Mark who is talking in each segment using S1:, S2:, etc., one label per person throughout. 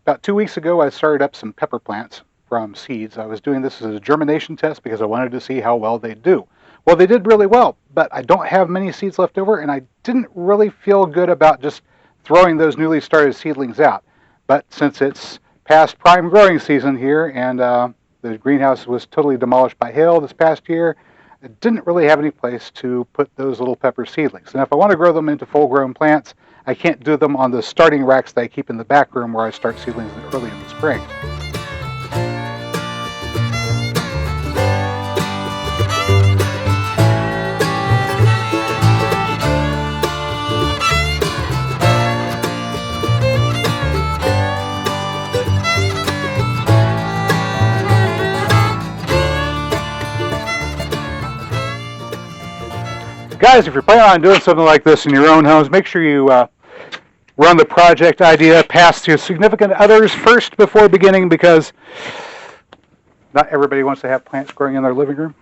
S1: About 2 weeks ago, I started up some pepper plants from seeds. I was doing this as a germination test because I wanted to see how well they do. Well, they did really well, but I don't have many seeds left over, and I didn't really feel good about just throwing those newly started seedlings out. But since it's past prime growing season here, and the greenhouse was totally demolished by hail this past year, I didn't really have any place to put those little pepper seedlings. And if I want to grow them into full-grown plants, I can't do them on the starting racks that I keep in the back room where I start seedlings early in the spring. Guys, if you're planning on doing something like this in your own homes, make sure you run the project idea past your significant others first before beginning, because not everybody wants to have plants growing in their living room.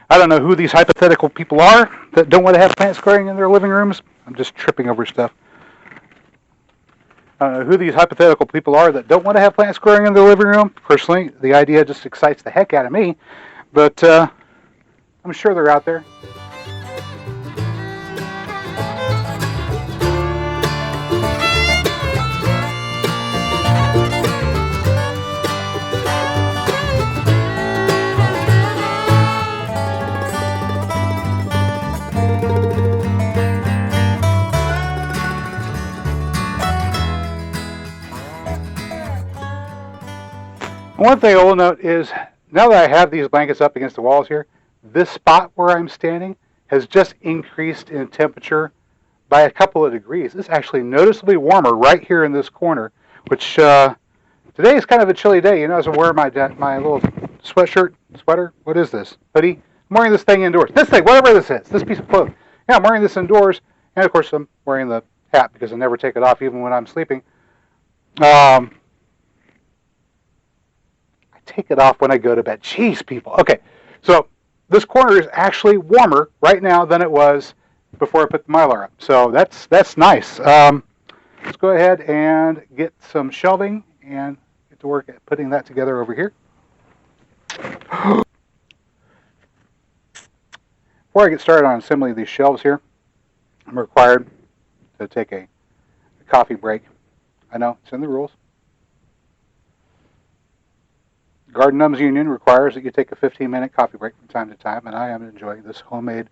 S1: I don't know who these hypothetical people are that don't want to have plants growing in their living rooms. I'm just tripping over stuff. I don't know who these hypothetical people are that don't want to have plants growing in their living room. Personally, the idea just excites the heck out of me, but I'm sure they're out there. One thing I will note is, now that I have these blankets up against the walls here, this spot where I'm standing has just increased in temperature by a couple of degrees. It's actually noticeably warmer right here in this corner, which today is kind of a chilly day. You know, as I'm wearing my little sweater, what is this? Hoodie? I'm wearing this thing indoors. This thing, whatever this is, this piece of clothing. Yeah, I'm wearing this indoors, and of course I'm wearing the hat because I never take it off even when I'm sleeping. Take it off when I go to bed. Jeez, people. Okay, so this corner is actually warmer right now than it was before I put the Mylar up. So that's nice. Let's go ahead and get some shelving and get to work at putting that together over here. Before I get started on assembling these shelves here, I'm required to take a coffee break. I know, it's in the rules. Garden Gnomes Union requires that you take a 15-minute coffee break from time to time, and I am enjoying this homemade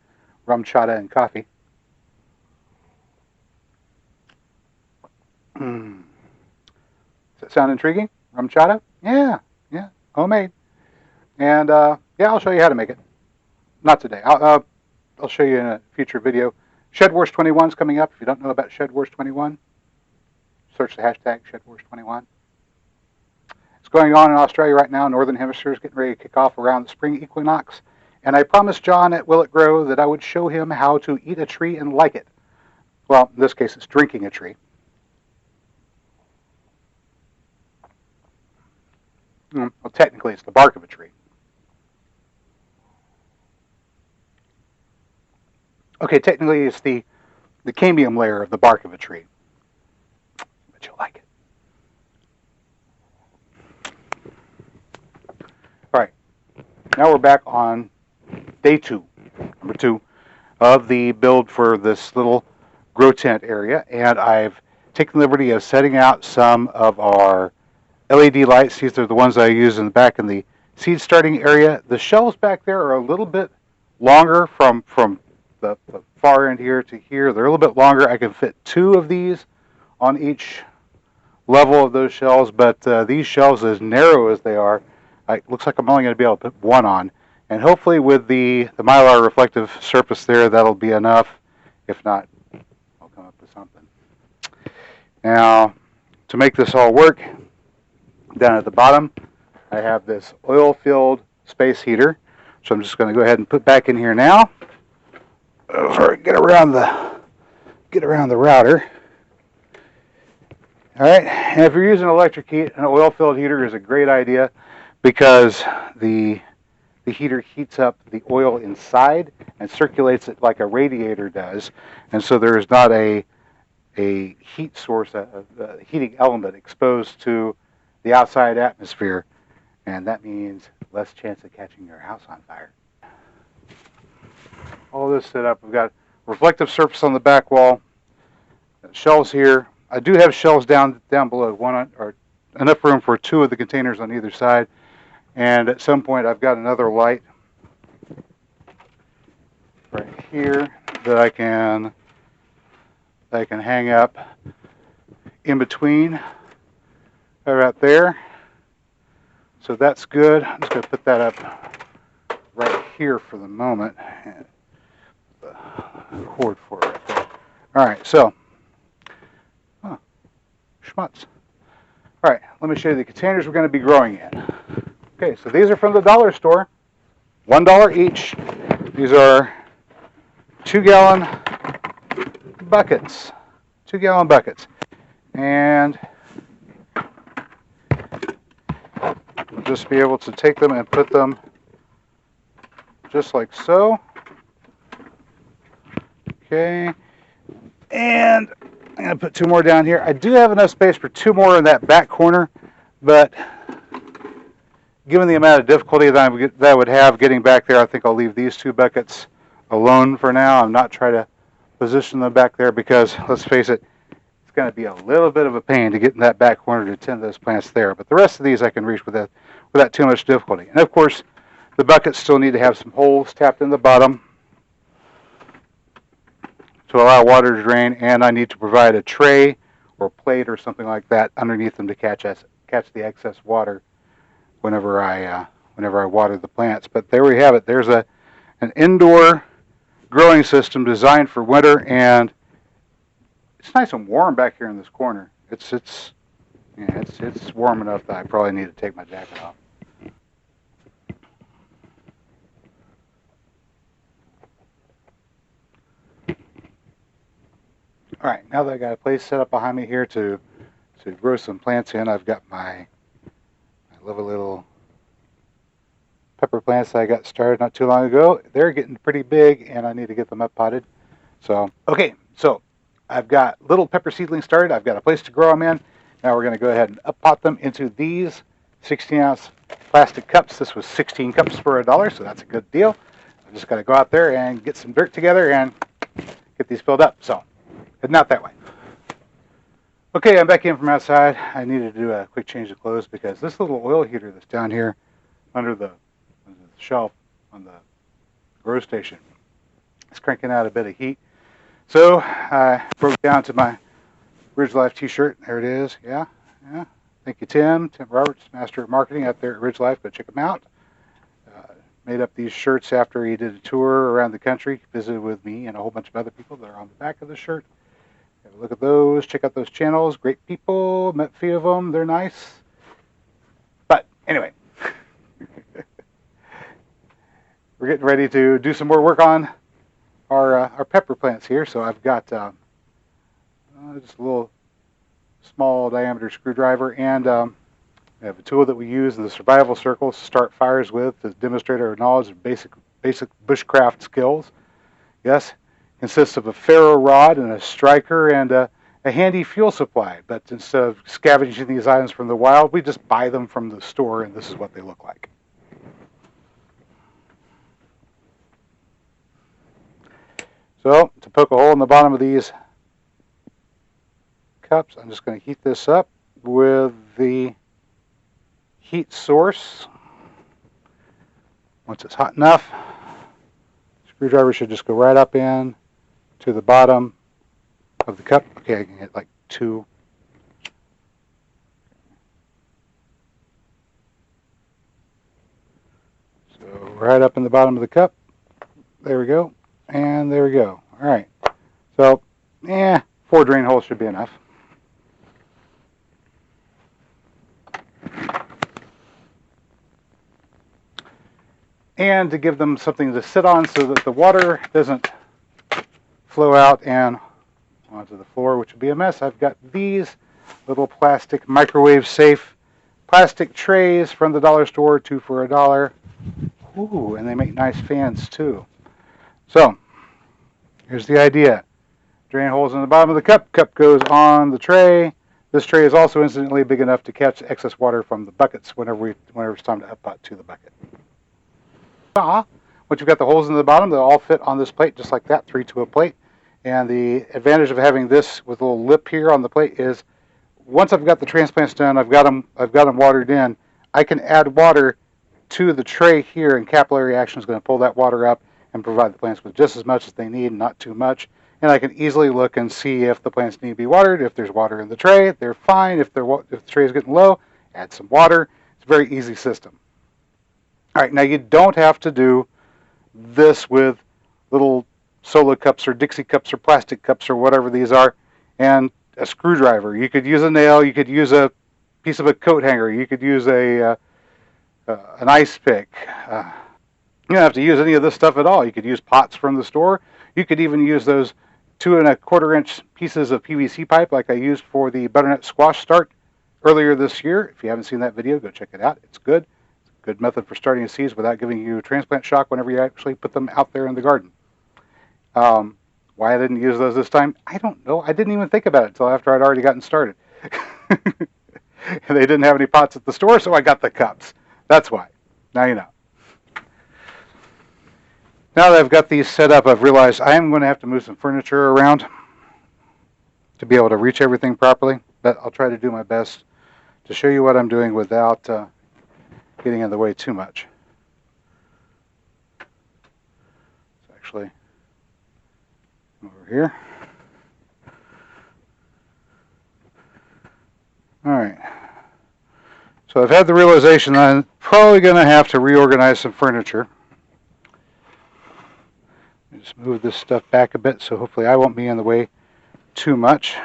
S1: rum chata and coffee. Does that sound intriguing? Rum chata? Yeah, homemade. And yeah, I'll show you how to make it. Not today. I'll show you in a future video. Shed Wars 21 is coming up. If you don't know about Shed Wars 21, search the hashtag Shed Wars 21. It's going on in Australia right now. Northern Hemisphere is getting ready to kick off around the spring equinox. And I promised John at Will It Grow that I would show him how to eat a tree and like it. Well, in this case, it's drinking a tree. Well, technically, it's the bark of a tree. Okay, technically, it's the cambium layer of the bark of a tree. But you'll like it. All right, now we're back on day number two of the build for this little grow tent area, and I've taken the liberty of setting out some of our LED lights. These are the ones I use in the back in the seed starting area. The shelves back there are a little bit longer from the far end here to here. They're a little bit longer. I can fit 2 of these on each level of those shelves, but these shelves, as narrow as they are, it looks like I'm only going to be able to put 1 on. And hopefully with the Mylar reflective surface there, that'll be enough. If not, I'll come up with something. Now, to make this all work, down at the bottom, I have this oil-filled space heater. So I'm just going to go ahead and put back in here now. Get around the router. All right, and if you're using an electric heat, an oil-filled heater is a great idea because the heater heats up the oil inside and circulates it like a radiator does, and so there is not a a heat source, a heating element exposed to the outside atmosphere, and that means less chance of catching your house on fire. All this set up, we've got reflective surface on the back wall, shelves here. I do have shelves down below, or enough room for 2 of the containers on either side, and at some point I've got another light right here that I can hang up in between, right there. So that's good. I'm just going to put that up right here for the moment. The cord for it right there. All right, so, schmutz. All right, let me show you the containers we're going to be growing in. Okay, so these are from the dollar store, $1 each. These are 2-gallon buckets, 2-gallon buckets, and we'll just be able to take them and put them just like so. Okay, and I'm going to put 2 more down here. I do have enough space for 2 more in that back corner, but given the amount of difficulty that I would have getting back there, I think I'll leave these 2 buckets alone for now. I'm not trying to position them back there because, let's face it, it's going to be a little bit of a pain to get in that back corner to tend those plants there. But the rest of these I can reach without too much difficulty. And of course, the buckets still need to have some holes tapped in the bottom to allow water to drain, and I need to provide a tray or plate or something like that underneath them to catch the excess water whenever I water the plants. But there we have it. There's an indoor growing system designed for winter, and it's nice and warm back here in this corner. It's warm enough that I probably need to take my jacket off. All right, now that I got a place set up behind me here to grow some plants in, I've got my lovely little pepper plants that I got started not too long ago. They're getting pretty big, and I need to get them up potted. So, okay, so I've got little pepper seedlings started. I've got a place to grow them in. Now we're going to go ahead and up pot them into these 16-ounce plastic cups. This was 16 cups for $1, so that's a good deal. I just got to go out there and get some dirt together and get these filled up. So, heading out that way. Okay, I'm back in from outside. I needed to do a quick change of clothes because this little oil heater that's down here under the shelf on the grow station is cranking out a bit of heat. So I broke down to my Ridge Life t-shirt. There it is. Yeah. Thank you, Tim Roberts, Master of Marketing out there at Ridge Life. Go check him out. Made up these shirts after he did a tour around the country, visited with me and a whole bunch of other people that are on the back of the shirt. Have a look at those. Check out those channels. Great people. Met a few of them. They're nice. But anyway, we're getting ready to do some more work on our pepper plants here. So I've got just a little small diameter screwdriver, and I have a tool that we use in the survival circles to start fires with to demonstrate our knowledge of basic bushcraft skills. Yes, consists of a ferro rod and a striker and a handy fuel supply. But instead of scavenging these items from the wild, we just buy them from the store, and this is what they look like. So to poke a hole in the bottom of these cups, I'm just going to heat this up with the heat source. Once it's hot enough, screwdriver should just go right up in to the bottom of the cup. Okay, I can get like 2. So right up in the bottom of the cup. There we go. And there we go. All right. So, 4 drain holes should be enough. And to give them something to sit on so that the water doesn't flow out and onto the floor, which would be a mess, I've got these little plastic microwave safe plastic trays from the dollar store, 2 for $1. Ooh, and they make nice fans too. So here's the idea. Drain holes in the bottom of the cup. Cup goes on the tray. This tray is also instantly big enough to catch excess water from the buckets whenever it's time to up pot to the bucket. Once you've got the holes in the bottom, they'll all fit on this plate just like that, 3 to a plate. And the advantage of having this with a little lip here on the plate is once I've got the transplants done, I've got them watered in, I can add water to the tray here, and capillary action is going to pull that water up and provide the plants with just as much as they need, not too much. And I can easily look and see if the plants need to be watered. If there's water in the tray, they're fine. If the tray is getting low, add some water. It's a very easy system. All right, now you don't have to do this with little solo cups or Dixie cups or plastic cups or whatever these are, and a screwdriver. You could use a nail. You could use a piece of a coat hanger. You could use an ice pick. You don't have to use any of this stuff at all. You could use pots from the store. You could even use those 2 1/4 inch pieces of PVC pipe like I used for the butternut squash start earlier this year. If you haven't seen that video, go check it out. It's good. It's a good method for starting seeds without giving you transplant shock whenever you actually put them out there in the garden. Why I didn't use those this time, I don't know. I didn't even think about it until after I'd already gotten started. They didn't have any pots at the store, so I got the cups. That's why. Now you know. Now that I've got these set up, I've realized I am going to have to move some furniture around to be able to reach everything properly. But I'll try to do my best to show you what I'm doing without getting in the way too much. It's actually over here. All right. So I've had the realization that I'm probably going to have to reorganize some furniture. Just move this stuff back a bit so hopefully I won't be in the way too much.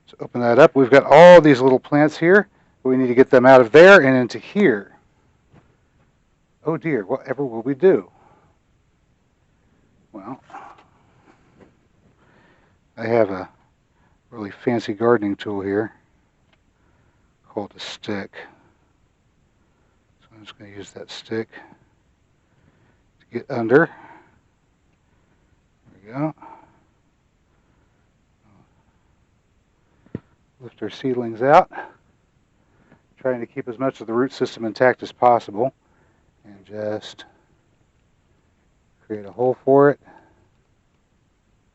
S1: Let's open that up. We've got all these little plants here. We need to get them out of there and into here. Oh dear, whatever will we do? Well, I have a really fancy gardening tool here called a stick. So I'm just going to use that stick to get under. Go. Lift our seedlings out, trying to keep as much of the root system intact as possible, and just create a hole for it.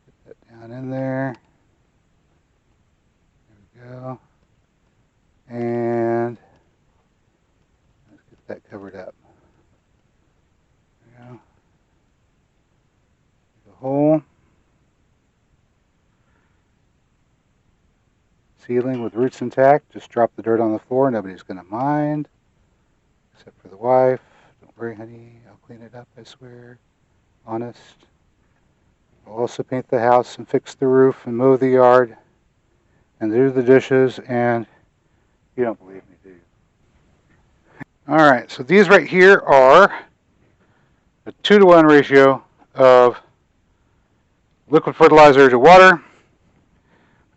S1: Get that down in there. There we go. And let's get that covered up. There we go. Hole. Seedling with roots intact. Just drop the dirt on the floor. Nobody's going to mind, except for the wife. Don't worry, honey. I'll clean it up, I swear. Honest. I'll also paint the house and fix the roof and mow the yard and do the dishes, and you don't believe me, do you? All right, so these right here are a 2 to 1 ratio of liquid fertilizer to water,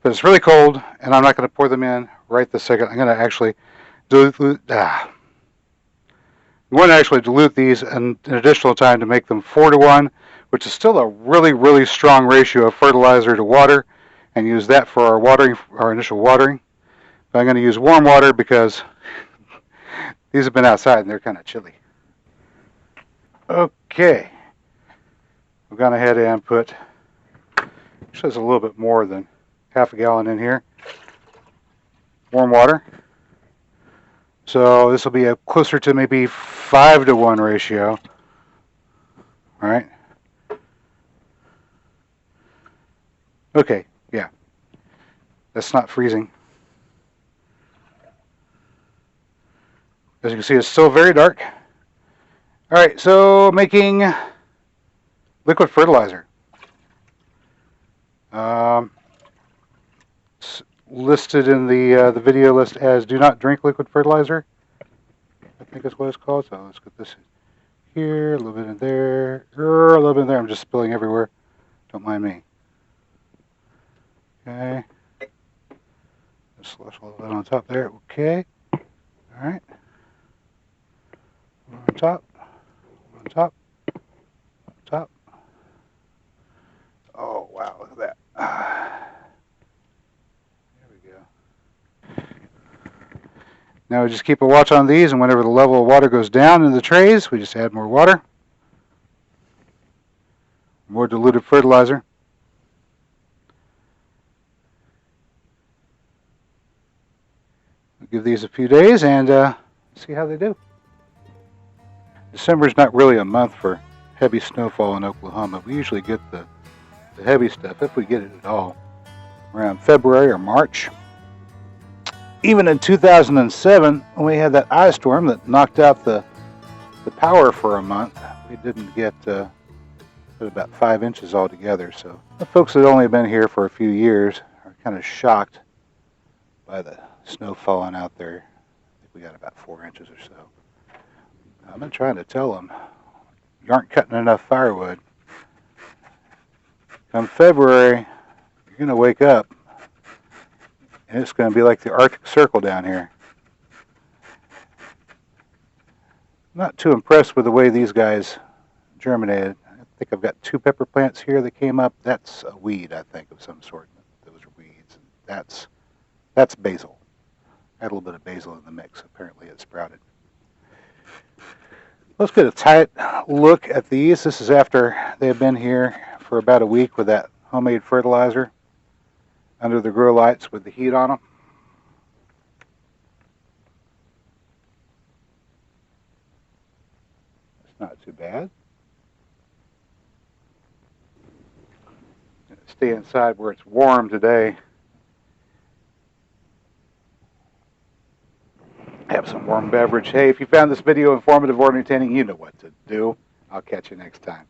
S1: but it's really cold, and I'm not going to pour them in right this second. I'm going to actually dilute these an additional time to make them 4 to 1, which is still a really, really strong ratio of fertilizer to water, and use that for our initial watering. But I'm going to use warm water because these have been outside and they're kind of chilly. Okay, we've gone ahead and put, actually there's a little bit more than half a gallon in here, warm water. So this will be a closer to maybe 5 to 1 ratio. All right. Okay, yeah. That's not freezing. As you can see, it's still very dark. All right, so making liquid fertilizer. It's listed in the video list as "do not drink liquid fertilizer." I think that's what it's called. So let's get this here, a little bit in there, a little bit in there. I'm just spilling everywhere. Don't mind me. Okay. Just slush a little bit on top there. Okay. All right. On top. On top. On top. Oh wow! Look at that. There we go. Now we just keep a watch on these, and whenever the level of water goes down in the trays, we just add more water, more diluted fertilizer. We'll give these a few days and see how they do. December is not really a month for heavy snowfall in Oklahoma. We usually get the heavy stuff, if we get it at all, around February or March. Even in 2007, when we had that ice storm that knocked out the power for a month, we didn't get about 5 inches altogether. So the folks that only been here for a few years are kind of shocked by the snow falling out there. I think we got about 4 inches or so. I've been trying to tell them, you aren't cutting enough firewood. Come February, you're going to wake up, and it's going to be like the Arctic Circle down here. I'm not too impressed with the way these guys germinated. I think I've got 2 pepper plants here that came up. That's a weed, I think, of some sort. Those are weeds. That's basil. I had a little bit of basil in the mix. Apparently it sprouted. Let's get a tight look at these. This is after they've been here for about a week with that homemade fertilizer under the grow lights with the heat on them. It's not too bad. Stay inside where it's warm today. Have some warm beverage. Hey, if you found this video informative or entertaining, you know what to do. I'll catch you next time.